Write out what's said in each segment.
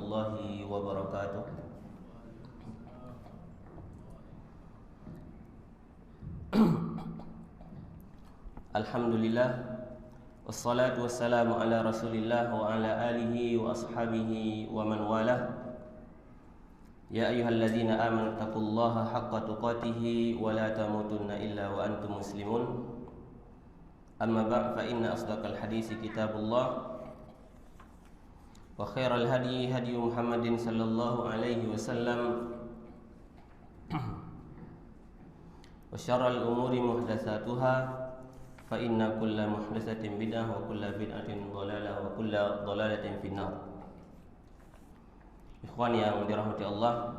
warahmatullahi wabarakatuh. Alhamdulillah, wassalatu wassalamu ala rasulillah wa ala alihi wa ashabihi wa man walah. Ya ayyuhalladzina amanu taqullaha haqqa tuqatih wa la tamutunna illa wa antum muslimun. Amma ba'd, fa inna asdaqal hadisi kitabullah wa khairal hadi hadi Muhammadin sallallahu alaihi wasallam wa syarral umuri muhdatsatuha fa inna kulla muhdatsatin bid'ah wa kulla bid'atin dhalalah wa kulla dhalalatin finnar. Ikhwan yang dirahmati Allah,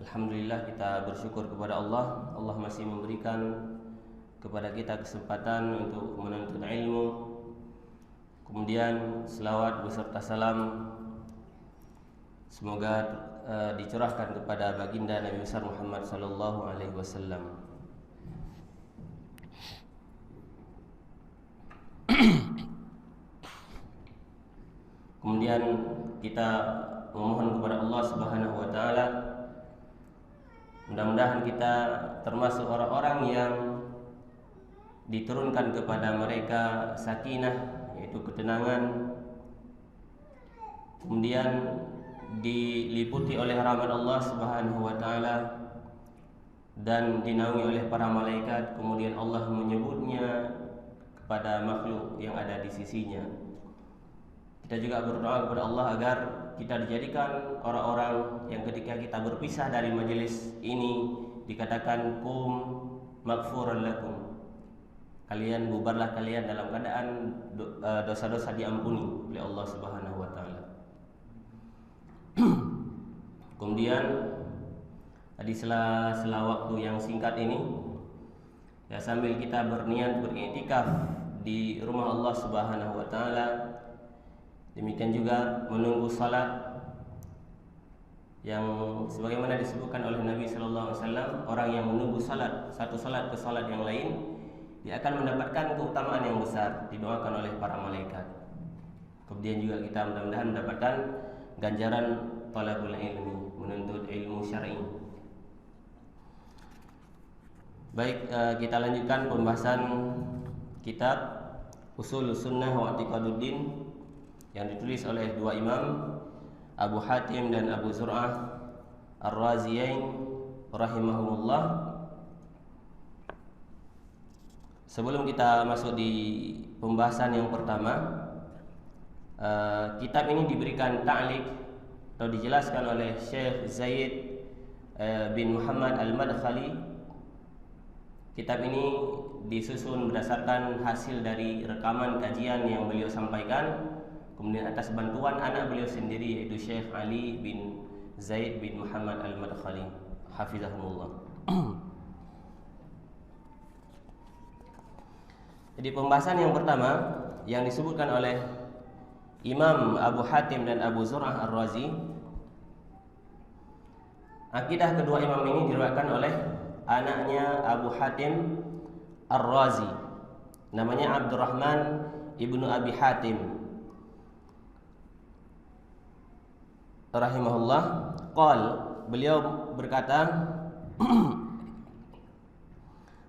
alhamdulillah kita bersyukur kepada Allah. Allah masih memberikan kepada kita kesempatan untuk menuntut ilmu. Kemudian selawat beserta salam semoga dicurahkan kepada baginda Nabi besar Muhammad sallallahu alaihi wasallam. Kemudian kita memohon kepada Allah Subhanahu wa taala, mudah-mudahan kita termasuk orang-orang yang diturunkan kepada mereka sakinah, yaitu ketenangan, kemudian diliputi oleh rahmat Allah Subhanahu wa taala dan dinaungi oleh para malaikat. Kemudian Allah menyebutnya kepada makhluk yang ada di sisinya. Kita juga berdoa kepada Allah agar kita dijadikan orang-orang yang ketika kita berpisah dari majelis ini dikatakan kum maghfuran lakum, kalian bubarlah kalian dalam keadaan dosa-dosa diampuni oleh Allah Subhanahu wa taala. Kemudian di sela-sela waktu yang singkat ini, ya, sambil kita berniat beriktikaf di rumah Allah Subhanahu wa taala, demikian juga menunggu salat yang sebagaimana disebutkan oleh Nabi sallallahu alaihi wasallam, orang yang menunggu salat satu salat ke salat yang lain, dia akan mendapatkan keutamaan yang besar, didoakan oleh para malaikat. Kemudian juga kita mudah-mudahan mendapatkan ganjaran talabul ilmi, menuntut ilmu syar'i. Baik, kita lanjutkan pembahasan kitab Ushulus Sunnah wa I'tiqaduddin yang ditulis oleh dua imam, Abu Hatim dan Abu Zur'ah Ar-Raziyain rahimahumullah. Sebelum kita masuk di pembahasan yang pertama, kitab ini diberikan ta'liq atau dijelaskan oleh Syekh Zaid bin Muhammad Al-Madkhali. Kitab ini disusun berdasarkan hasil dari rekaman kajian yang beliau sampaikan, kemudian atas bantuan anak beliau sendiri, yaitu Syekh Ali bin Zaid bin Muhammad Al-Madkhali hafizahumullah. Jadi pembahasan yang pertama yang disebutkan oleh Imam Abu Hatim dan Abu Zur'ah Ar-Razi, akidah kedua imam ini diriwayatkan oleh anaknya Abu Hatim Ar-Razi, namanya Abdurrahman ibnu Abi Hatim rahimahullah. Beliau berkata,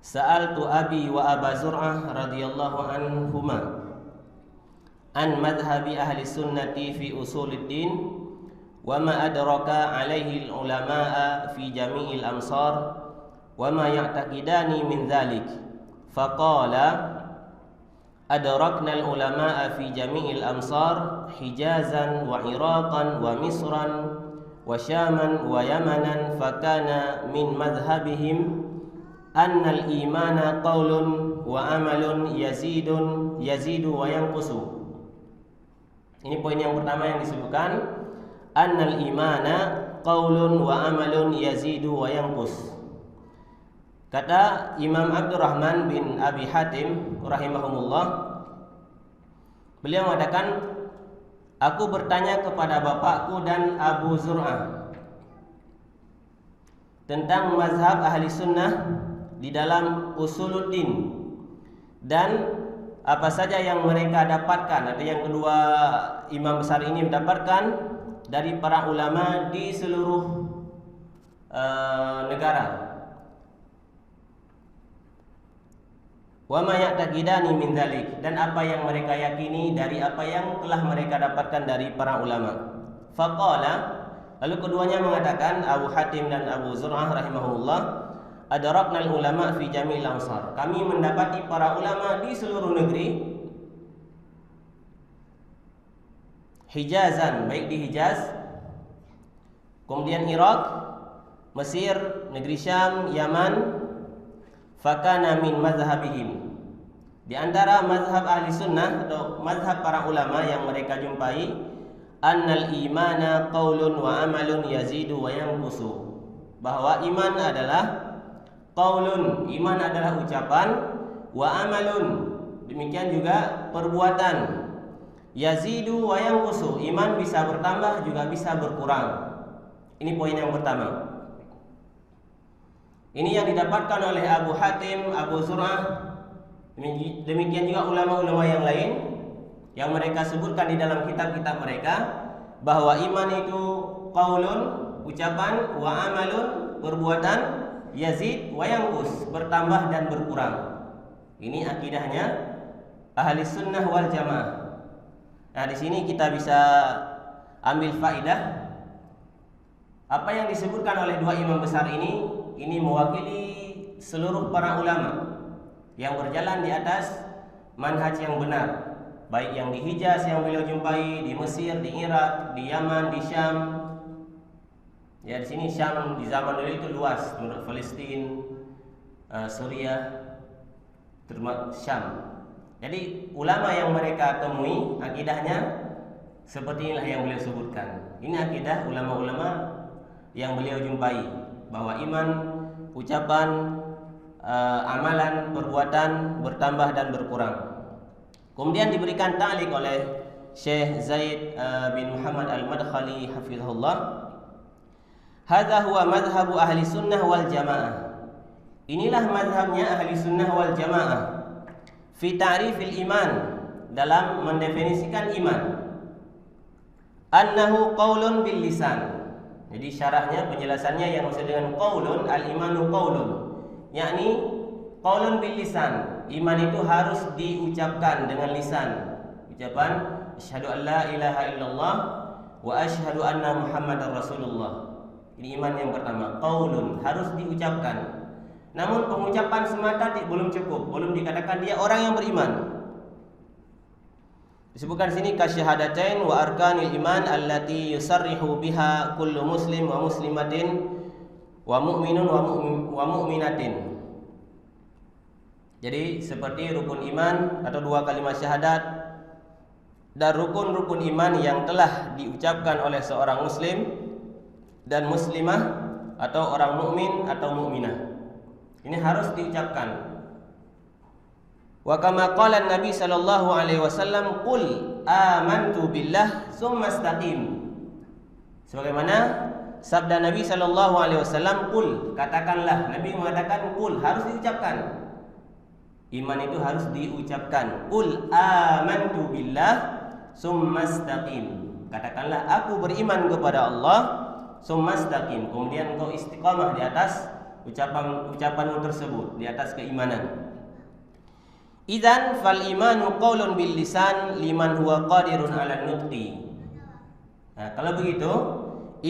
Sa'altu Abi wa Aba Zur'ah radhiyallahu anhuma an madhhabi ahli sunnati fi usuluddin wa ma adraka alaihi ulama'a fi jami'il amsar wa ma ya'taqidani min dhalik. Faqala adrakna al-ulama'a fi jami'il amsar Hijazan wa Iraqan wa Misran wa Syaman wa Yamanan, fakana min madhhabihim annal imana qaulun wa amalun yazidu wa yanqusu. Ini poin yang pertama yang disebutkan, annal imana qaulun wa amalun yazidu wa yanqus. Kata Imam Abdurrahman bin Abi Hatim rahimahumullah, beliau mengatakan, aku bertanya kepada bapakku dan Abu Zur'ah tentang mazhab ahli sunnah di dalam usuluddin dan apa saja yang mereka dapatkan atau yang kedua imam besar ini mendapatkan dari para ulama di seluruh negara. Wa ma ya'taqidani min dzalik, dan apa yang mereka yakini dari apa yang telah mereka dapatkan dari para ulama. Faqala, lalu keduanya mengatakan, Abu Hatim dan Abu Zur'ah rahimahullah, adraknal ulama fi jamil ansar. Kami mendapati para ulama di seluruh negeri. Hijazan, baik di Hijaz, kemudian Irak, Mesir, negeri Syam, Yaman. Fakana min mazhabihim, di antara mazhab ahli sunnah atau mazhab para ulama yang mereka jumpai, annal imana qaulun wa amalun yazidu wa yanqusu, bahwa iman adalah qaulun, iman adalah ucapan, wa amalun, demikian juga perbuatan, yazidu wa yanqusu, iman bisa bertambah juga bisa berkurang. Ini poin yang pertama. Ini yang didapatkan oleh Abu Hatim, Abu Zur'ah, demikian juga ulama-ulama yang lain yang mereka sebutkan di dalam kitab-kitab mereka, bahwa iman itu qaulun, ucapan, wa amalun, perbuatan, yazid wa yanqus, bertambah dan berkurang. Ini akidahnya ahli sunnah wal jamaah. Nah, di sini kita bisa ambil faidah apa yang disebutkan oleh dua imam besar ini mewakili seluruh para ulama yang berjalan di atas manhaj yang benar, baik yang di Hijaz yang beliau jumpai, di Mesir, di Irak, di Yaman, di Syam. Ya, di sini Syam di zaman dulu itu luas, menurut Palestina, Suriah, termasuk Syam. Jadi ulama yang mereka temui akidahnya seperti inilah yang beliau sebutkan. Ini akidah ulama-ulama yang beliau jumpai, bahwa iman, ucapan, amalan, perbuatan bertambah dan berkurang. Kemudian diberikan ta'liq oleh Syekh Zaid bin Muhammad Al-Madkhali hafizahullah. Hadza huwa madhhabu ahli sunnah wal jamaah. Inilah madhabnya ahli sunnah wal jamaah fi ta'rifil iman, dalam mendefinisikan iman. Annahu qaulun bil lisan. Jadi syarahnya, penjelasannya yang maksud dengan qaulun, al-imanu qaulun, yakni qaulun bil lisan. Iman itu harus diucapkan dengan lisan. Ucapan asyhadu an la ilaha illallah wa asyhadu anna muhammadar rasulullah. Ini iman yang pertama, qaulun, harus diucapkan. Namun pengucapan semata belum cukup, belum dikatakan dia orang yang beriman. Disebutkan sini kasyahadatain wa arkanil iman allati yusarrihu biha kullu muslim wa muslimatin wa mu'minun wa mu'minatin. Jadi seperti rukun iman atau dua kalimat syahadat dan rukun-rukun iman yang telah diucapkan oleh seorang muslim dan muslimah atau orang mukmin atau mukminah. Ini harus diucapkan. Wa kama qala Nabi sallallahu alaihi wasallam, qul amantu billah tsumma istaqim. Sebagaimana sabda Nabi sallallahu alaihi wasallam, qul, katakanlah. Nabi mengatakan qul, harus diucapkan. Iman itu harus diucapkan. Qul amantu billah tsumma istaqim. Katakanlah aku beriman kepada Allah, tsumma istaqim. Kemudian engkau istiqamah di atas ucapanmu tersebut, di atas keimanan. Idzan fal imanu qaulun bil lisan liman huwa qadirun 'ala nutqi. Nah, kalau begitu,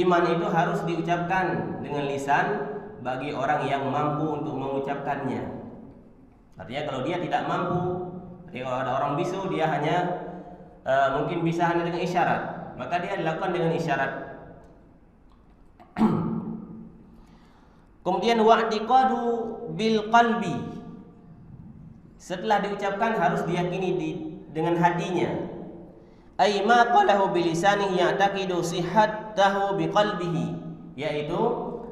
iman itu harus diucapkan dengan lisan bagi orang yang mampu untuk mengucapkannya. Artinya kalau dia tidak mampu, kalau ada orang bisu, dia hanya mungkin bisa hanya dengan isyarat, maka dia dilakukan dengan isyarat. Kemudian wa'tiqadu bil qalbi. Setelah diucapkan harus diyakini dengan hatinya. Ai ma qalahu bilisanihi ya'taqidu sihhatahu biqalbihi, yaitu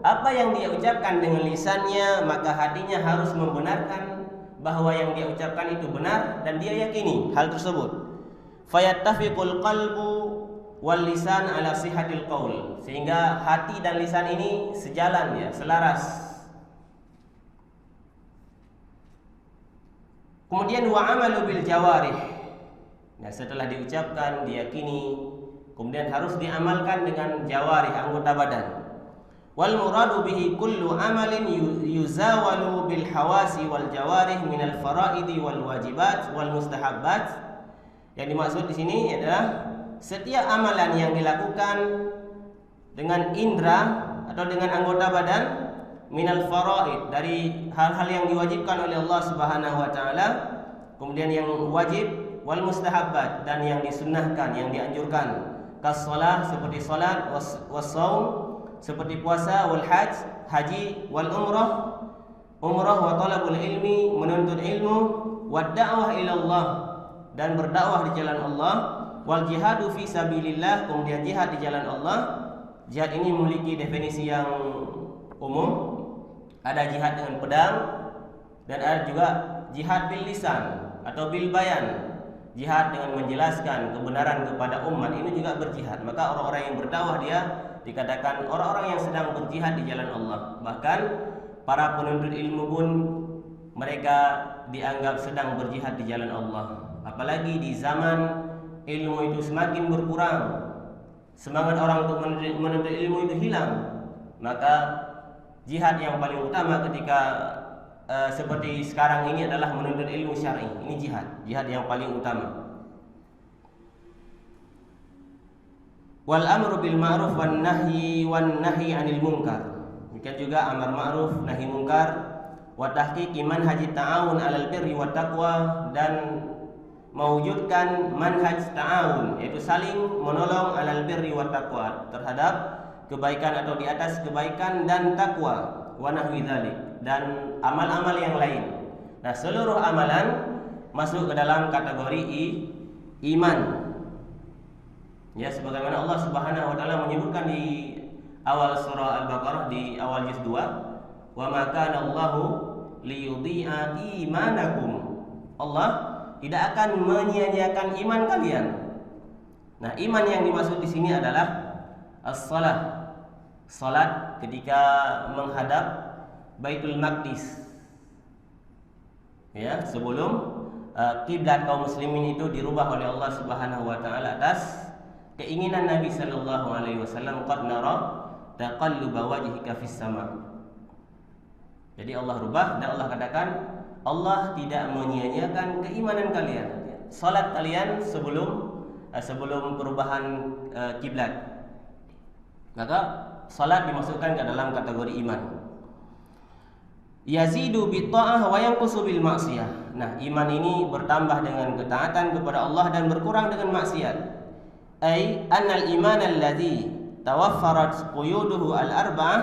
apa yang dia ucapkan dengan lisannya, maka hatinya harus membenarkan bahwa yang dia ucapkan itu benar dan dia yakini hal tersebut. Fayattafiqul qalbu wal lisan ala sihhatil qaul, sehingga hati dan lisan ini sejalan, ya, selaras. Kemudian wa amalu bil jawarih. Nah, setelah diucapkan, diyakini, kemudian harus diamalkan dengan jawarih, anggota badan. Wal muradu bihi kullu amalin yuzawalu bil hawasi wal jawarih minal faraidi wal wajibat wal mustahabbat. Yang dimaksud di sini adalah setiap amalan yang dilakukan dengan indera atau dengan anggota badan, minal faraid, dari hal-hal yang diwajibkan oleh Allah Subhanahu wa taala, kemudian yang wajib, wal mustahabbat, dan yang disunnahkan, yang dianjurkan, kas shalah, seperti salat, was shaum, seperti puasa, wal hajj, haji, wal umrah, wa talabul ilmi, menuntut ilmu, wad da'wah ila Allah, dan berdakwah di jalan Allah, wal jihadu fi sabilillah, kemudian jihad di jalan Allah. Jihad ini memiliki definisi yang umum. Ada jihad dengan pedang, dan ada juga jihad bil lisan atau bil bayan, jihad dengan menjelaskan kebenaran kepada umat. Ini juga berjihad. Maka orang-orang yang berdakwah dia dikatakan orang-orang yang sedang berjihad di jalan Allah. Bahkan para penuntut ilmu pun mereka dianggap sedang berjihad di jalan Allah. Apalagi di zaman ilmu itu semakin berkurang, semangat orang untuk menuntut ilmu itu hilang, maka jihad yang paling utama ketika seperti sekarang ini adalah menuntut ilmu syar'i. Ini jihad yang paling utama. Wal amru bil ma'ruf wan nahyi 'anil munkar. Demikian juga amar ma'ruf, nahi munkar, wa tahqiqi manhaj ta'awun 'alal birri wat taqwa, dan mewujudkan manhaj ta'awun, yaitu saling menolong 'alal birri wat taqwa, terhadap kebaikan atau di atas kebaikan dan takwa, wa nahwi dzalik, dan amal-amal yang lain. Nah, seluruh amalan masuk ke dalam kategori iman. Ya, sebagaimana Allah Subhanahu wa taala menyebutkan di awal surah Al-Baqarah, di awal juz 2, wa ma kana Allahu liyudhi'a imanakum. Allah tidak akan menyia-nyiakan iman kalian. Nah, iman yang dimaksud di sini adalah as-shalah. Salat ketika menghadap Baitul Maqdis. Ya, sebelum kiblat kaum muslimin itu dirubah oleh Allah Subhanahu wa taala atas keinginan Nabi sallallahu alaihi wasallam, qad nara taqalluba wajhika fis sama. Jadi Allah rubah, dan Allah katakan Allah tidak menyia-nyiakan keimanan kalian. Salat kalian sebelum perubahan kiblat. Maka salat dimasukkan ke dalam kategori iman. Yazidu bi ta'ah wa yanqusu bil maksiyah. Nah, iman ini bertambah dengan ketaatan kepada Allah dan berkurang dengan maksiat. Ai annal iman alladhi tawaffarat quyuduhu al arba'ah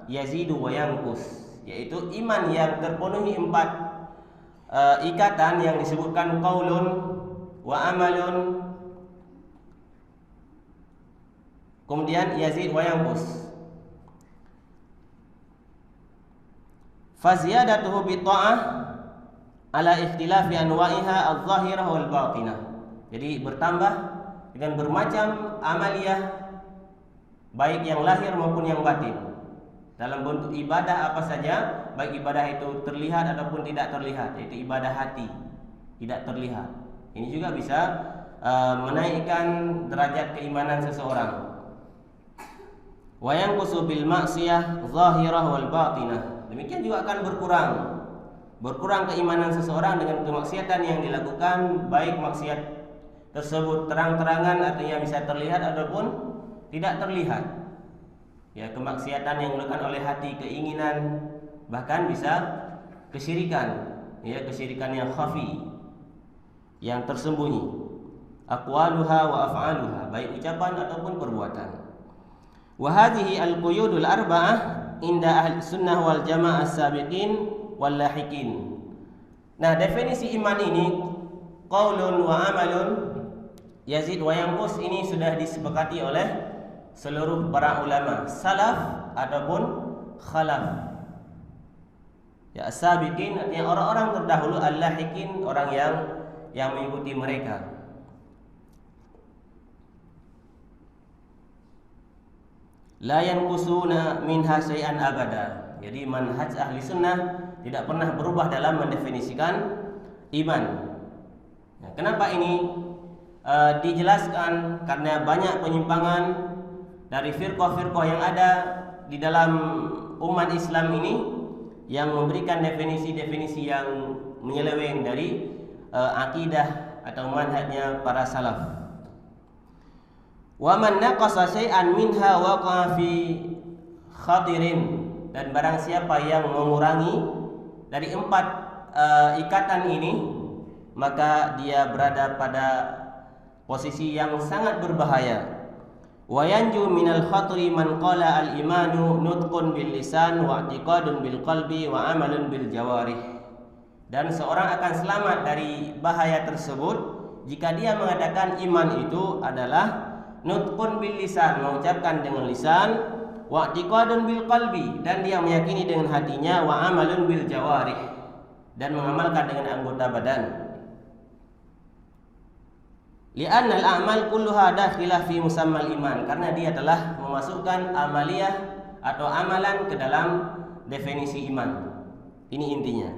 yazidu wa yanqus, yaitu iman yang terpenuhi 4 ikatan yang disebutkan qaulun wa amalun, kemudian yazid wa yanqus. Faziyadatuhu bi ta'ah ala ikhtilafi anwa'iha adh-dhahirah wal batinah. Jadi bertambah dengan bermacam amaliyah, baik yang lahir maupun yang batin, dalam bentuk ibadah apa saja, baik ibadah itu terlihat ataupun tidak terlihat, yaitu ibadah hati, tidak terlihat. Ini juga bisa menaikkan derajat keimanan seseorang. Wa yanqusu bil ma'siyah zahirah wal batinah. Demikian juga akan berkurang keimanan seseorang dengan kemaksiatan yang dilakukan, baik maksiat tersebut terang-terangan, artinya bisa terlihat ataupun tidak terlihat. Ya, kemaksiatan yang dilakukan oleh hati, keinginan, bahkan bisa kesyirikan, ya, kesyirikan yang khafi, yang tersembunyi. Aqwaluha wa af'aluha, baik ucapan ataupun perbuatan. Wa hadhihi al-quyudul arba'ah inda ahli sunnah wal jamaah as-sabiqin wal lahiqin. Nah, definisi iman ini, qaulun wa amalun yazid wa yanqus, ini sudah disepakati oleh seluruh para ulama salaf ataupun khalaf. Ya, as-sabiqin artinya orang-orang terdahulu, al-lahiqin orang yang mengikuti mereka. La yanqusuna minha syai'an abada. Jadi manhaj ahli sunnah tidak pernah berubah dalam mendefinisikan iman. Nah, kenapa ini dijelaskan? Karena banyak penyimpangan dari firqah-firqah yang ada di dalam umat Islam ini yang memberikan definisi-definisi yang menyeleweng dari akidah atau manhajnya para salaf. Wa man naqasa syai'an minha waqa'a fi khatirin, dan barang siapa yang mengurangi dari 4 ikatan ini, maka dia berada pada posisi yang sangat berbahaya. Wa yanju minal khatri man qala al imanu nutqun bil lisan wa i'tiqadun bil qalbi wa amalun bil jawarih. Dan seorang akan selamat dari bahaya tersebut jika dia mengatakan iman itu adalah nutqun bil lisan, mengucapkan dengan lisan, wa i'tiqadun bil qalbi, dan dia meyakini dengan hatinya, wa amalun bil jawarih, dan mengamalkan dengan anggota badan. Li'anna al-a'mal kulluha dakhilah fi musammal iman, karena dia telah memasukkan amaliyah atau amalan ke dalam definisi iman. Ini intinya.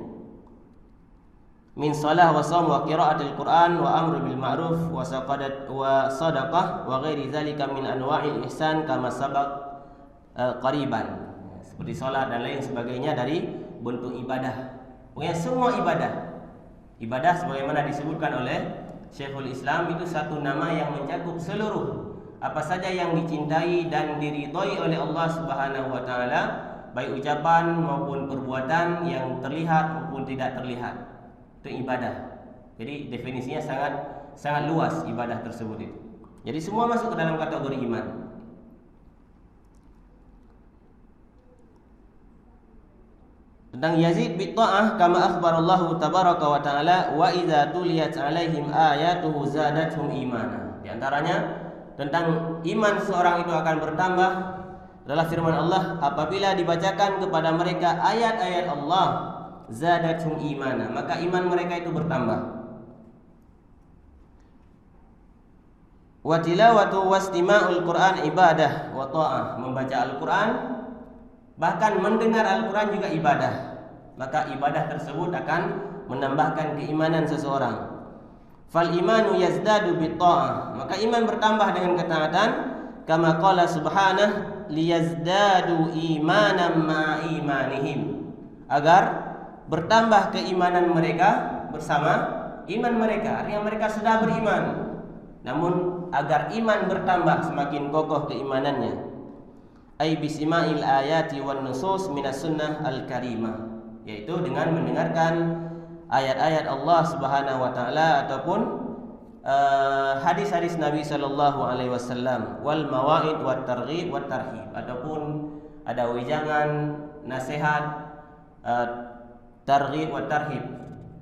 Min shalah wa shaum wa qiraatil Qur'an wa amru bil ma'ruf wa sadaqah wa ghairi zalika min anwa'il ihsan kama sabaq qariban. Seperti salat dan lain sebagainya dari bentuk ibadah. Pokoknya semua ibadah. Ibadah sebagaimana disebutkan oleh Syekhul Islam itu satu nama yang mencakup seluruh apa saja yang dicintai dan diridhai oleh Allah Subhanahu wa taala, baik ucapan maupun perbuatan yang terlihat maupun tidak terlihat. Itu ibadah. Jadi definisinya sangat luas ibadah tersebut itu. Jadi semua masuk ke dalam kategori iman. Tentang Yazid bi ta'ah, kama akhbarallahu tabaraka wa ta'ala, wa idza tuliyat 'alaihim ayatuhu zadatuhum imana. Di antaranya tentang iman seorang itu akan bertambah adalah firman Allah, apabila dibacakan kepada mereka ayat-ayat Allah, zadatuhum imana, maka iman mereka itu bertambah. Wa tilawatu wastima'ul Qur'an ibadah wa ta'ah, membaca Al-Qur'an bahkan mendengar Al-Quran juga ibadah. Maka ibadah tersebut akan menambahkan keimanan seseorang. Fal imanu yazdadu bit ta'ah, maka iman bertambah dengan ketaatan. Kama qala subhanahu liyazdadu imanan ma imanihim, agar bertambah keimanan mereka bersama iman mereka. Artinya mereka sudah beriman, namun agar iman bertambah semakin kokoh keimanannya. Ay bisima'il ayati wan nusus minas sunnah al-karimah, yaitu dengan mendengarkan ayat-ayat Allah Subhanahu wa taala ataupun hadis-hadis Nabi sallallahu alaihi wasallam, wal mawaid wat targhib wat tarhib, ataupun ada wejangan, nasihat, targhib wat tarhib,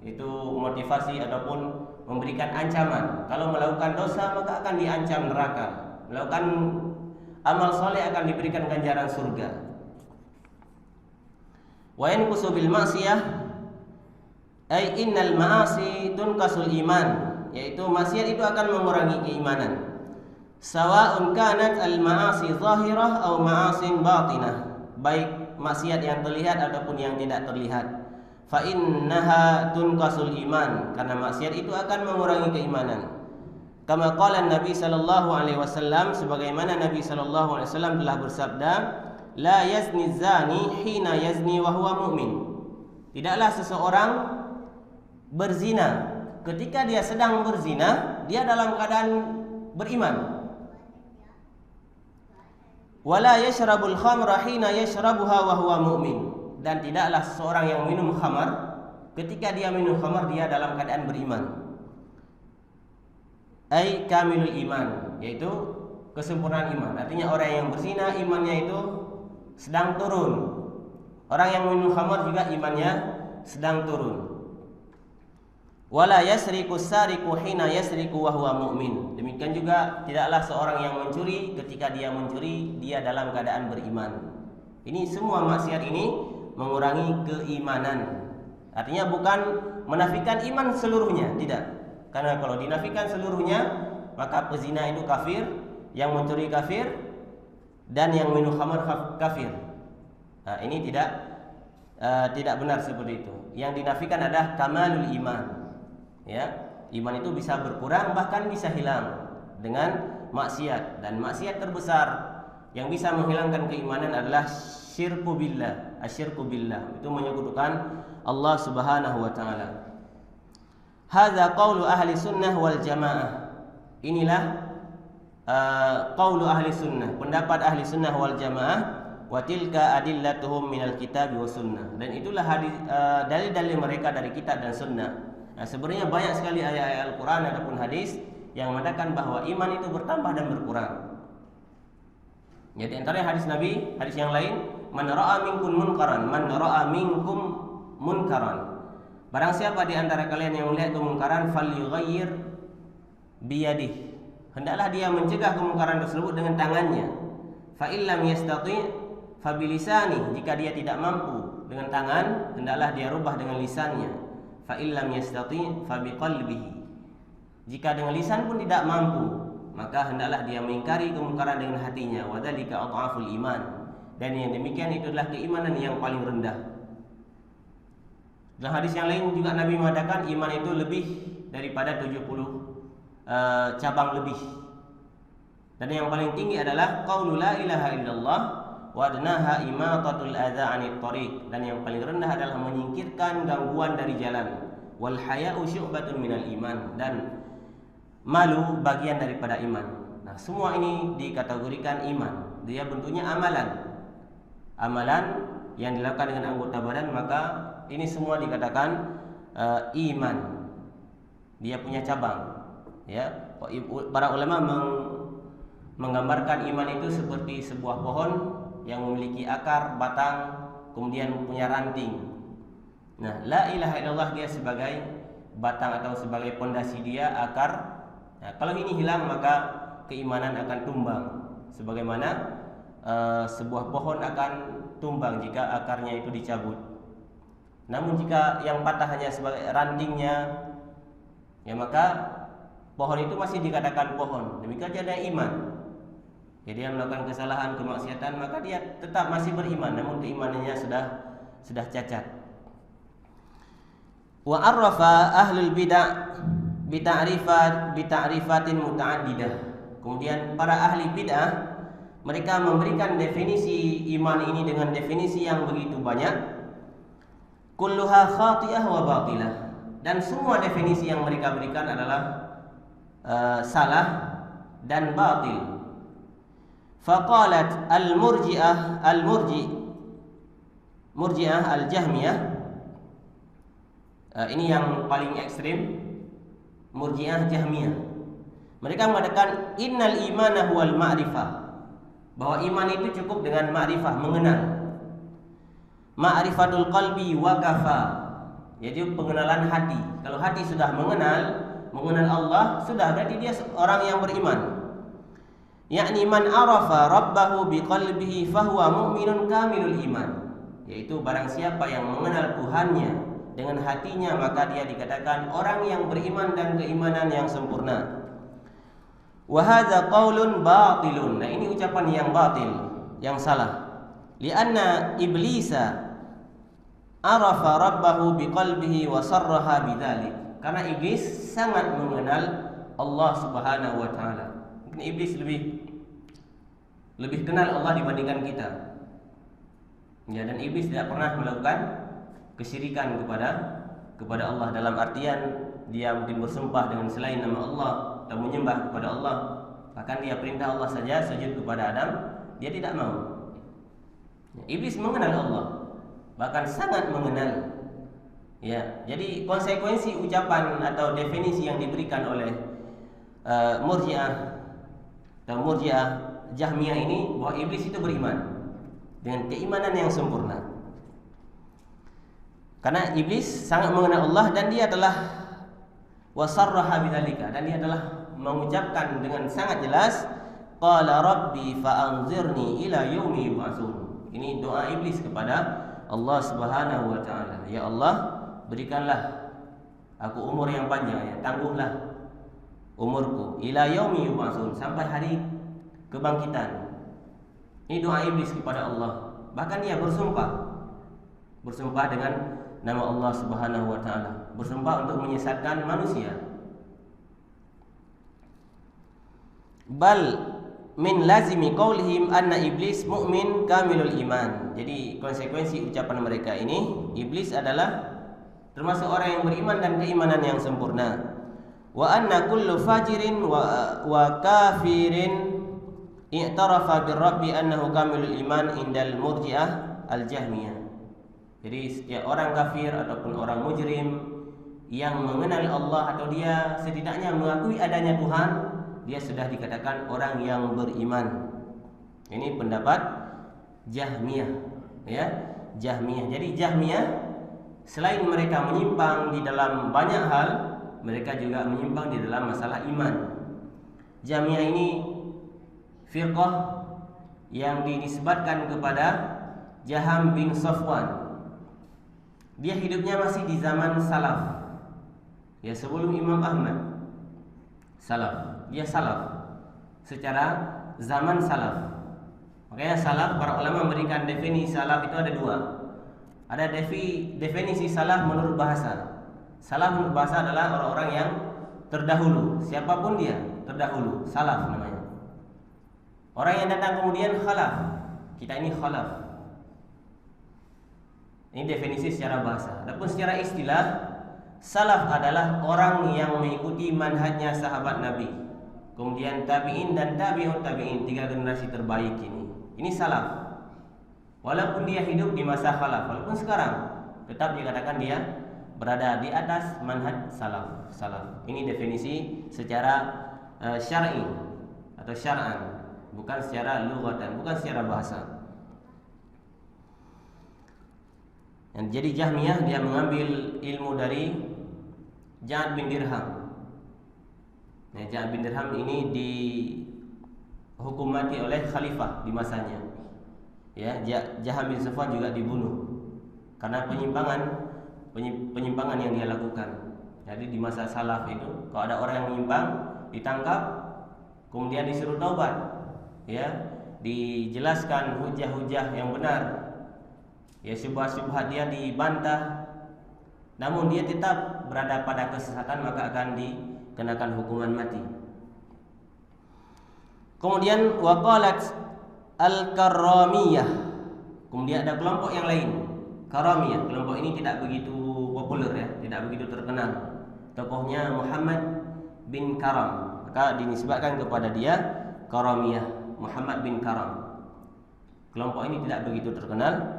itu motivasi ataupun memberikan ancaman. Kalau melakukan dosa maka akan diancam neraka, melakukan amal soleh akan diberikan ganjaran surga. Wa yanqusu bil ma'siyah, ay innal ma'asi tunqasul iman, yaitu maksiat itu akan mengurangi keimanan. Sawa'un kanat al ma'asi zahirah aw ma'asin batinah, baik maksiat yang terlihat ataupun yang tidak terlihat. Fa innaha tunqasul iman, karena maksiat itu akan mengurangi keimanan. Kama qala Nabi sallallahu alaihi wasallam, sebagaimana Nabi sallallahu alaihi wasallam telah bersabda, la yazni zani hina yazni wa huwa mu'min. Tidaklah seseorang berzina ketika dia sedang berzina, dia dalam keadaan beriman. Wala yashrabul khamra hina yashrabuha wa huwa mu'min. Dan tidaklah seseorang yang minum khamar, ketika dia minum khamar dia dalam keadaan beriman. Ai kamilul iman, yaitu kesempurnaan iman. Artinya orang yang berzina imannya itu sedang turun. Orang yang minum khamar juga imannya sedang turun. Wala yasriku sariqu hina yasriku wa huwa mu'min. Demikian juga tidaklah seorang yang mencuri, ketika dia mencuri dia dalam keadaan beriman. Ini semua maksiat ini mengurangi keimanan. Artinya bukan menafikan iman seluruhnya, tidak. Karena kalau dinafikan seluruhnya, maka pezina itu kafir, yang mencuri kafir, dan yang minum khamar kafir. Nah, ini tidak benar seperti itu. Yang dinafikan adalah kamalul iman. Ya, iman itu bisa berkurang bahkan bisa hilang dengan maksiat, dan maksiat terbesar yang bisa menghilangkan keimanan adalah syirku billah. Asyirku billah itu menyekutukan Allah Subhanahu wa taala. Hadza qaulu ahli sunnah wal jamaah. Inilah qaulu ahli sunnah, pendapat ahli sunnah wal jamaah. Wa tilka adillatuhum minal kitab wa sunnah. Dan itulah dalil-dalil mereka dari kitab dan sunnah. Nah, sebenarnya banyak sekali ayat-ayat Al-Quran ataupun hadis yang mengatakan bahwa iman itu bertambah dan berkurang. Jadi antara hadis Nabi, hadis yang lain, man ra'a minkum munkaran. Barang siapa di antara kalian yang melihat kemungkaran, falyughayyir biyadihi. Hendaklah dia mencegah kemungkaran tersebut dengan tangannya. Fa illam yastati' fa bilisani. Jika dia tidak mampu dengan tangan, hendaklah dia rubah dengan lisannya. Fa illam yastati' fa biqalbihi. Jika dengan lisan pun tidak mampu, maka hendaklah dia mengingkari kemungkaran dengan hatinya. Wa dzalika adhaful iman. Dan yang demikian itu adalah keimanan yang paling rendah. Dalam hadis yang lain juga Nabi mengatakan iman itu lebih daripada 70 cabang lebih. Dan yang paling tinggi adalah qaulu la ilaha illallah wa adnaha imatatul adza 'anit thariq. Dan yang paling rendah adalah menyingkirkan gangguan dari jalan. Wal haya'u syu'batun minal iman. Dan malu bagian daripada iman. Nah, semua ini dikategorikan iman. Dia bentuknya amalan. Amalan yang dilakukan dengan anggota badan, maka ini semua dikatakan iman. Dia punya cabang. Ya, para ulama menggambarkan iman itu seperti sebuah pohon yang memiliki akar, batang, kemudian punya ranting. Nah, la ilaha illallah dia sebagai batang atau sebagai pondasi dia, akar. Nah, kalau ini hilang maka keimanan akan tumbang. Sebagaimana sebuah pohon akan tumbang jika akarnya itu dicabut. Namun jika yang patah hanya sebagai rantingnya, ya maka pohon itu masih dikatakan pohon. Demikian juga iman. Jadi dia melakukan kesalahan, kemaksiatan, maka dia tetap masih beriman, namun keimanannya sudah cacat. Wa arrafa ahlul bid'ah bita'rifatin muta'addidah. Kemudian para ahli bid'ah mereka memberikan definisi iman ini dengan definisi yang begitu banyak. Kulluha khati'ah wa batilah. Dan semua definisi yang mereka berikan adalah salah dan batil. Faqalat al-murji'ah al-jahmiyah. Ini yang paling ekstrim, murji'ah jahmiyah. Mereka mengatakan innal imana huwal ma'rifah, bahwa iman itu cukup dengan ma'rifah, mengenal. Ma'rifatul qalbi wa kafa, yaitu pengenalan hati. Kalau hati sudah mengenal Allah, sudah berarti dia orang yang beriman. Yakni man arafa rabbahu biqalbihi fahuwa mu'minun kamilul iman, yaitu barang siapa yang mengenal Tuhannya dengan hatinya, maka dia dikatakan orang yang beriman dan keimanan yang sempurna. Wa hadza qaulun batilun. Nah, ini ucapan yang batil, yang salah. Lianna iblisa arafa rabbahu biqalbihi wa sarraha bidzalik. Karena iblis sangat mengenal Allah Subhanahu wa taala. Mungkin iblis lebih kenal Allah dibandingkan kita. Ya, dan iblis tidak pernah melakukan kesyirikan kepada Allah, dalam artian dia mungkin bersumpah dengan selain nama Allah dan menyembah kepada Allah. Bahkan dia perintah Allah saja sujud kepada Adam, dia tidak mau. Iblis mengenal Allah, bahkan sangat mengenal. Ya, jadi konsekuensi ucapan atau definisi yang diberikan oleh Murji'ah dan Murji'ah Jahmiyah ini, bahwa iblis itu beriman dengan keimanan yang sempurna. Karena iblis sangat mengenal Allah dan dia adalah wasarraha bidzalika, dan dia adalah mengucapkan dengan sangat jelas, qala rabbi fa'anzirni ila yaumi yub'atsun. Ini doa iblis kepada Allah Subhanahu wa taala. Ya Allah, berikanlah aku umur yang panjang, ya, tangguhlah umurku ila yaumi yub'atsun, sampai hari kebangkitan. Ini doa iblis kepada Allah. Bahkan dia bersumpah dengan nama Allah Subhanahu wa taala, bersumpah untuk menyesatkan manusia. Bal min lazimi qaulihim anna iblis mu'min kamilul iman. Jadi konsekuensi ucapan mereka ini, iblis adalah termasuk orang yang beriman dan keimanan yang sempurna. Wa anna kullu fajirin wa kafirin i'tarafa birrabbi annahu kamilul iman indal murji'ah al-jahmiyah. Jadi setiap orang kafir ataupun orang mujrim yang mengenal Allah atau dia setidaknya mengakui adanya Tuhan, dia sudah dikatakan orang yang beriman. Ini pendapat Jahmiyah, ya, Jahmiyah. Jadi Jahmiyah selain mereka menyimpang di dalam banyak hal, mereka juga menyimpang di dalam masalah iman. Jahmiyah ini firqah yang dinisbatkan kepada Jaham bin Safwan. Dia hidupnya masih di zaman salaf, ya, sebelum Imam Ahmad. Salaf, dia salaf secara zaman salaf. Makanya salaf, para ulama memberikan definisi salaf itu ada dua. Ada definisi salaf menurut bahasa. Salaf menurut bahasa adalah orang-orang yang terdahulu, siapapun dia, terdahulu, salaf namanya. Orang yang datang kemudian khalaf. Kita ini khalaf. Ini definisi secara bahasa. Adapun secara istilah, salaf adalah orang yang mengikuti manhajnya sahabat Nabi, kemudian tabi'in dan tabi'ut tabi'in, 3 generasi terbaik ini. Ini salaf. Walaupun dia hidup di masa khalaf, walaupun sekarang, tetap dikatakan dia berada di atas manhaj salaf. Salaf. Ini definisi secara syar'i atau syar'an, bukan secara lughatan, bukan secara bahasa. Jadi Jahmiyah dia mengambil ilmu dari Ja'ad bin Dirham. Nah, Ja'ad bin Dirham ini dihukum mati oleh khalifah di masanya. Ya, Jaham bin Safwan juga dibunuh karena penyimpangan yang dia lakukan. Jadi di masa salaf itu, kalau ada orang yang menyimpang, ditangkap, kemudian disuruh taubat, ya, dijelaskan hujah-hujah yang benar. Ya, syubhat-syubhat dia dibantah, namun dia tetap berada pada kesesatan, maka akan dikenakan hukuman mati. Kemudian waqalat al-Karramiyah. Kemudian ada kelompok yang lain, Karamiyah. Kelompok ini tidak begitu populer, ya, tidak begitu terkenal. Tokohnya Muhammad bin Karam, maka dinisbatkan kepada dia Karamiyah, Muhammad bin Karam. Kelompok ini tidak begitu terkenal.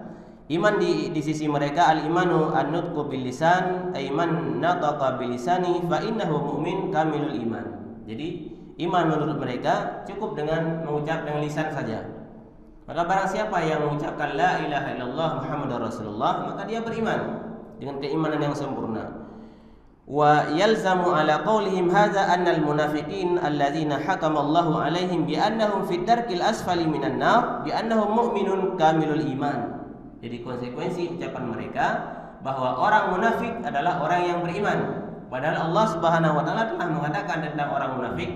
Iman di sisi mereka, al-imanu an-nutqu bil lisan, aiman nataqa bil lisani fa innahu mu'min kamilul iman. Jadi iman menurut mereka cukup dengan mengucap dengan lisan saja. Maka barang siapa yang mengucapkan la ilaha illallah Muhammadur Rasulullah, maka dia beriman dengan keimanan yang sempurna. Wa yalzamu ala qaulihim hadza anna al-munafiqin alladzina hakama Allahu alaihim bi annahum fi darkil asfali minan nar bi annahum mu'minun kamilul iman. Jadi konsekuensi ucapan mereka bahwa orang munafik adalah orang yang beriman. Padahal Allah Subhanahu wa taala telah mengatakan tentang orang munafik,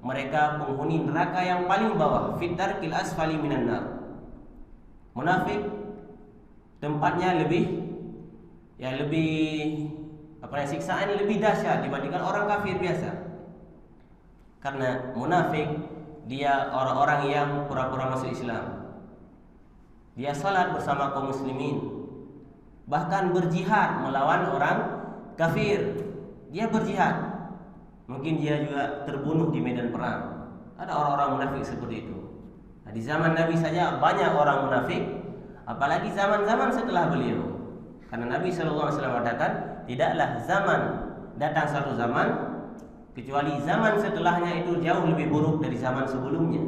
mereka penghuni neraka yang paling bawah, fitarkil asfali minan nar. Munafik tempatnya lebih siksaan lebih dahsyat dibandingkan orang kafir biasa. Karena munafik dia orang-orang yang pura-pura masuk Islam. Dia salat bersama kaum muslimin, bahkan berjihad melawan orang kafir. Dia berjihad, mungkin dia juga terbunuh di medan perang. Ada orang-orang munafik seperti itu. Nah, di zaman Nabi saja banyak orang munafik, apalagi zaman-zaman setelah beliau. Karena Nabi SAW katakan, tidaklah datang satu zaman kecuali zaman setelahnya itu jauh lebih buruk dari zaman sebelumnya.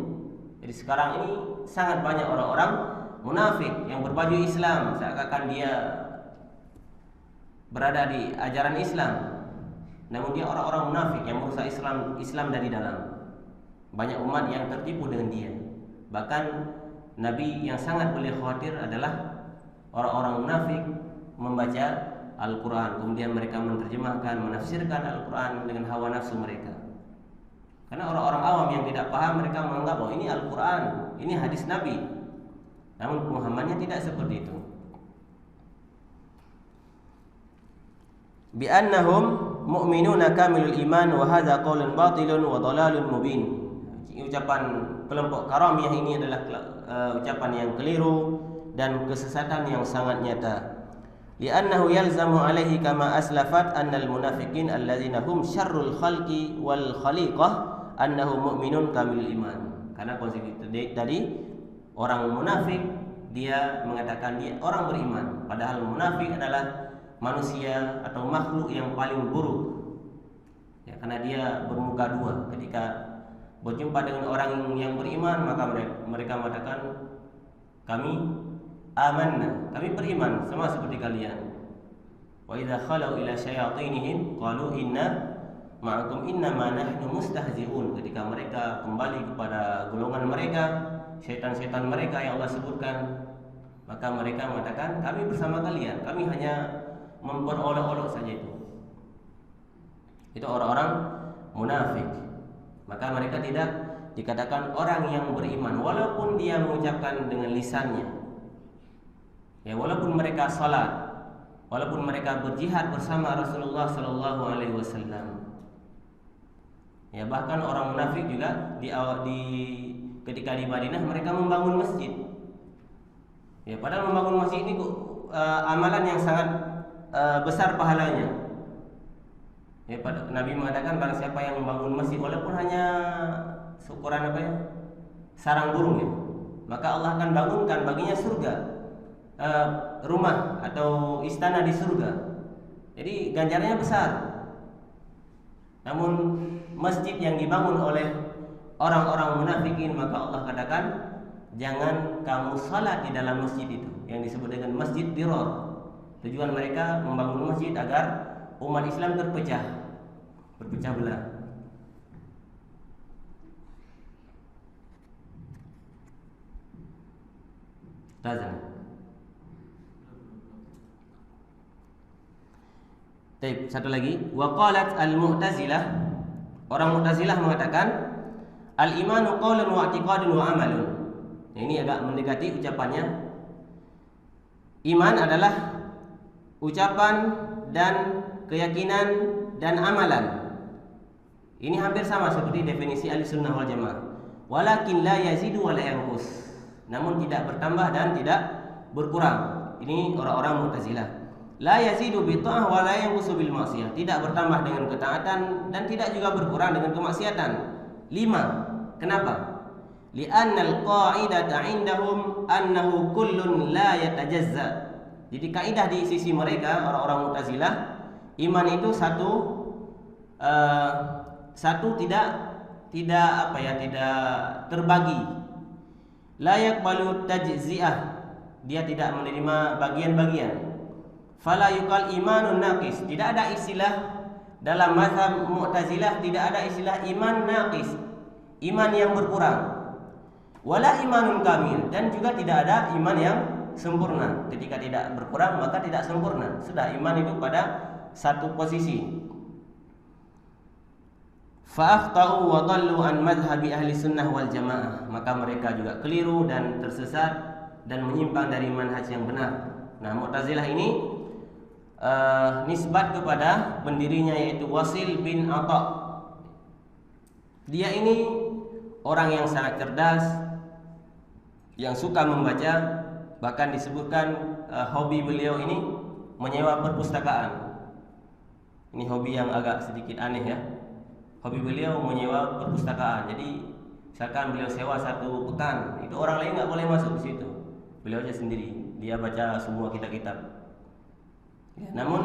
Jadi sekarang ini sangat banyak orang-orang munafik yang berbaju Islam, seakan-akan dia berada di ajaran Islam, namun dia orang-orang munafik yang merusak Islam dari dalam. Banyak umat yang tertipu dengan dia. Bahkan Nabi yang sangat beliau khawatir adalah orang-orang munafik membaca Al-Quran, kemudian mereka menerjemahkan, menafsirkan Al-Quran dengan hawa nafsu mereka. Karena orang-orang awam yang tidak paham, mereka menganggap bahwa ini Al-Quran, ini hadis Nabi. Namun pemahamannya tidak seperti itu. bi annahum mu'minuna kamilul iman wa hadza qaulun batilun wa dhalalun mubin. Ucapan kelompok Karamiyah ini adalah ucapan yang keliru dan kesesatan yang sangat nyata. Li'annahu yalzamu alaihi kama aslafat annal munafiqin alladzina hum syarrul khalqi wal khaliqah annahum mu'minun kamilul iman. Karena konsep tadi orang munafik dia mengatakan dia orang beriman, padahal munafik adalah manusia atau makhluk yang paling buruk. Ya, karena dia bermuka dua. Ketika berjumpa dengan orang yang beriman, maka mereka mengatakan kami amanna, kami beriman sama seperti kalian. Wa idza khalau ila syayatinihim qalu inna ma'akum innama nahnu mustahzi'un. Ketika mereka kembali kepada golongan mereka, syaitan-syaitan mereka yang Allah sebutkan, maka mereka mengatakan kami bersama kalian, kami hanya memperolok-olok saja itu. Itu orang-orang munafik. Maka mereka tidak dikatakan orang yang beriman walaupun dia mengucapkan dengan lisannya. Ya, walaupun mereka salat, walaupun mereka berjihad bersama Rasulullah sallallahu alaihi wasallam. Ya, bahkan orang munafik juga ketika di Madinah mereka membangun masjid. Ya, padahal membangun masjid ini amalan yang sangat besar pahalanya. Ya, Nabi mengatakan barang siapa yang membangun masjid walaupun hanya seukuran sarang burung ya, maka Allah akan bangunkan baginya surga, rumah atau istana di surga. Jadi ganjarannya besar. Namun masjid yang dibangun oleh orang-orang munafikin, maka Allah katakan jangan kamu salat di dalam masjid itu, yang disebut dengan masjid dirar. Tujuan mereka membangun masjid agar umat Islam berpecah belah. Tazan. Baik, satu lagi. Wa qalat al-Mu'tazilah. Orang Mu'tazilah mengatakan al-imanu qaulun wa i'tiqadun wa amalun. Ini agak mendekati ucapannya. Iman adalah ucapan dan keyakinan dan amalan. Ini hampir sama seperti definisi Ahlussunnah wal Jamaah. Walakin la yazidu wa la yanqus. Namun tidak bertambah dan tidak berkurang. Ini orang-orang Mu'tazilah. La yazidu bi ta'ah wa la yanqusu bil ma'siyah. Tidak bertambah dengan ketaatan dan tidak juga berkurang dengan kemaksiatan. 5. Kenapa? Li'annal qa'idata 'indahum annahu kullun la yatajazza. Jadi kaidah di sisi mereka orang-orang Mu'tazilah, iman itu satu tidak terbagi. La yaqbalu tajzi'ah. Dia tidak menerima bagian-bagian. Fala yuqal imanun naqis. Tidak ada istilah dalam mazhab Mu'tazilah, tidak ada istilah iman naqis, iman yang berkurang. Wala imanun kamil, dan juga tidak ada iman yang sempurna. Ketika tidak berkurang maka tidak sempurna. Sudah, iman itu pada satu posisi. Fa'akhtau wa dhallu an madhhabi ahli sunnah wal jamaah. Maka mereka juga keliru dan tersesat dan menyimpang dari manhaj yang benar. Nah, Mu'tazilah ini nisbat kepada pendirinya yaitu Wasil bin Atha. Dia ini orang yang sangat cerdas, yang suka membaca. Bahkan disebutkan hobi beliau ini menyewa perpustakaan. Ini hobi yang agak sedikit aneh ya. Hobi beliau menyewa perpustakaan. Jadi misalkan beliau sewa 1 pekan, itu orang lain nggak boleh masuk di situ. Beliau aja sendiri, dia baca semua kitab-kitab. Ya, namun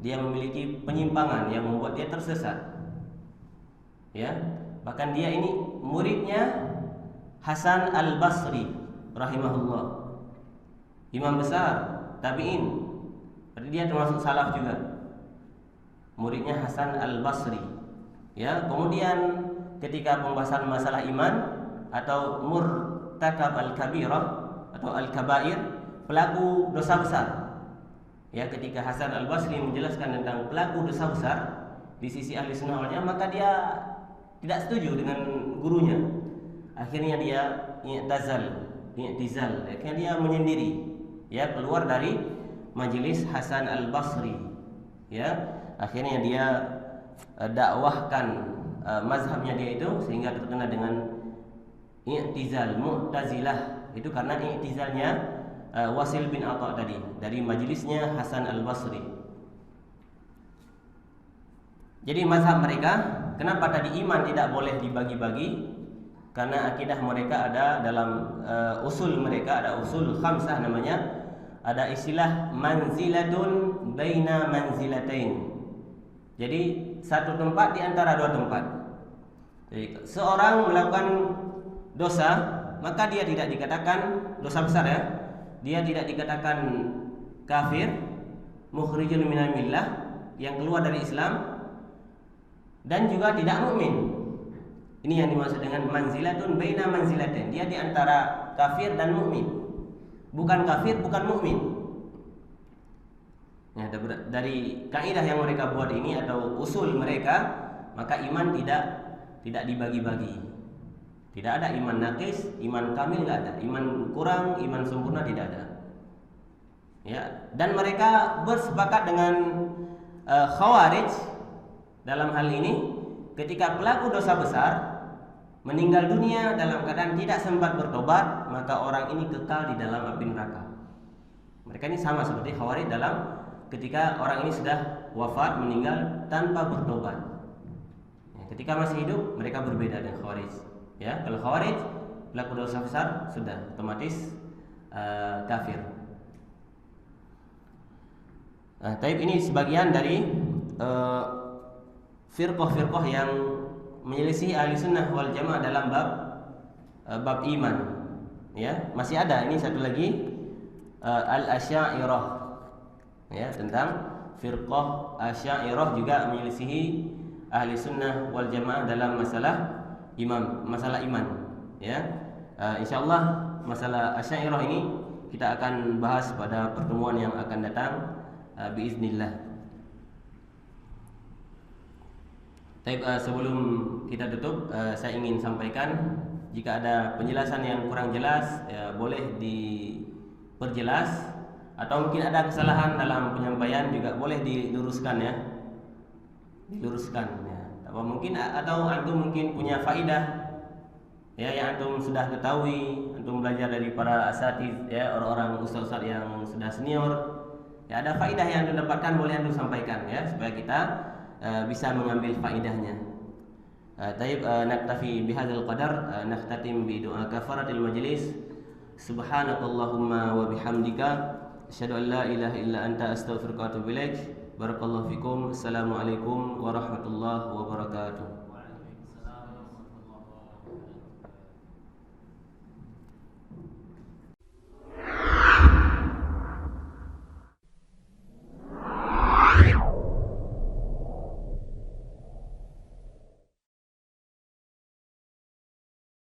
dia memiliki penyimpangan yang membuat dia tersesat. Ya, bahkan dia ini muridnya Hasan Al-Basri rahimahullah, imam besar tabi'in. Berarti dia termasuk salaf juga. Muridnya Hasan Al-Basri. Ya, kemudian ketika pembahasan masalah iman atau murtakab al-kabirah atau al-kabair, pelaku dosa besar. Ya, ketika Hasan Al-Basri menjelaskan tentang pelaku dosa besar di sisi ahli sunnah wal jamaah, maka dia tidak setuju dengan gurunya. Akhirnya dia i'tizal, akhirnya dia menyendiri, ya, keluar dari majelis Hasan Al-Basri. ya. Akhirnya dia dakwahkan mazhabnya dia itu sehingga terkena dengan i'tizal, Mu'tazilah. Itu karena i'tizalnya Wasil bin Atha tadi dari majelisnya Hasan al-Basri. Jadi mazhab mereka, kenapa tadi iman tidak boleh dibagi-bagi? Karena akidah mereka ada dalam usul mereka, ada usul khamsah namanya. Ada istilah manzilatun baina manzilatain. Jadi satu tempat di antara dua tempat. Jadi seorang melakukan dosa, maka dia tidak dikatakan dosa besar ya. Dia tidak dikatakan kafir, mukhrijun minal millah, yang keluar dari Islam, dan juga tidak mukmin. Ini yang dimaksud dengan manzilatun baina manzilatain. Dia di antara kafir dan mukmin. Bukan kafir, bukan mukmin. Ya, dari kaidah yang mereka buat ini atau usul mereka, maka iman tidak dibagi-bagi. Tidak ada iman naqis, iman kamil tidak ada. Iman kurang, iman sempurna tidak ada. Ya, dan mereka bersepakat dengan Khawarij dalam hal ini, ketika pelaku dosa besar meninggal dunia dalam keadaan tidak sempat bertobat, maka orang ini kekal di dalam api neraka. Mereka ini sama seperti Khawarij dalam ketika orang ini sudah wafat, meninggal tanpa bertobat. Ya, ketika masih hidup mereka berbeda dengan Khawarij. Ya, kalau Khawarij pelaku dosa besar sudah otomatis kafir. Taib ini sebagian dari firqah-firqah yang menyelisih ahli sunnah wal jamaah dalam bab iman. Ya, masih ada ini satu lagi al-Asy'ariyah. Ya, tentang firqah Asy'ariyah juga menyelisihi ahli sunnah wal jamaah dalam masalah iman. Ya, insyaallah masalah Asy'ariyah ini kita akan bahas pada pertemuan yang akan datang biiznillah. Tapi sebelum kita tutup, saya ingin sampaikan jika ada penjelasan yang kurang jelas, ya, boleh diperjelas, atau mungkin ada kesalahan dalam penyampaian juga boleh diluruskan ya, ya. Atau antum mungkin punya faidah, ya, yang antum sudah ketahui, antum belajar dari para asatidz, ya, orang-orang ustaz-ustaz yang sudah senior, ya, ada faidah yang antum dapatkan boleh antum sampaikan ya, supaya kita bisa mengambil faidahnya. Taib naktafi bihadzal qadar, nakhtatim bi doa kafaratil majlis. Subhanakallahumma wa bihamdika asyhadu an la ilaha illa anta astaghfiruka wa atubu ilaik. Barakallahu fikum. Assalamualaikum warahmatullahi wabarakatuh.